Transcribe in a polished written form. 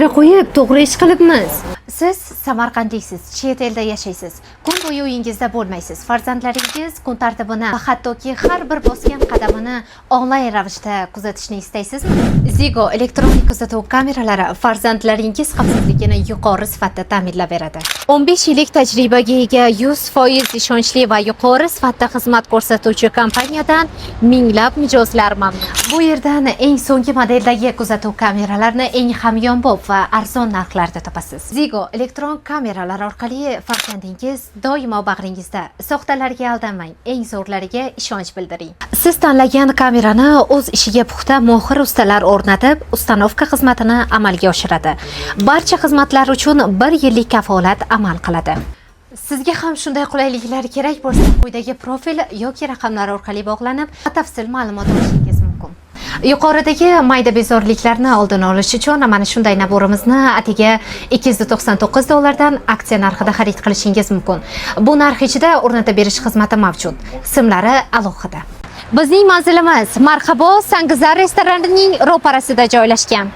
kamera qo'yib, to'g'ri ish qilibmiz. Siz Samarqandliksiz, chet elda yashaysiz. Kun bo'yi uyingizda bo'lmaysiz. Farzandlaringiz kun tartibini va hattoki har bir bosgan qadamini onlayn ravishda kuzatishni istaysizmi? Zigo elektronik kuzatuv kameralari farzandlaringiz xavfsizligini yuqori sifatda ta'minlab beradi. 15 yillik tajribaga ega 100% ishonchli va yuqori sifatda xizmat ko'rsatuvchi kompaniyadan minglab mijozlar mamnun. Bu yerdan eng so'nggi modeldagi kuzatuv kameralarni eng hamyonbop va arzon narxlarda topasiz. Zigo elektron kameralar orqali farzandingiz doimo bag'ringizda. Soxtalarga aldanmang, eng zo'rlariga ishonch bildiring. Siz tanlagan kamerani o'z ishiga puxta mohir ustalar o'rnatib, ustanovka xizmatini amalga oshiradi. Barcha xizmatlar uchun 1 yillik kafolat amal qiladi. Sizga ham shunday qulayliklar kerak bo'lsa, quyidagi profil yoki raqamlar orqali bog'lanib, batafsil ma'lumot olishingiz mumkin. Yuqoridagi mayda bezorliklarni oldini olish uchun mana shunday naborimizni atiga $299 dan aksiya narxida xarid qilishingiz mumkin. Bu narx ichida o'rnatib berish xizmati mavjud. Simlari alohida. Bizning manzilimiz Marhabo Sangizar restoranining ro'parasida joylashgan.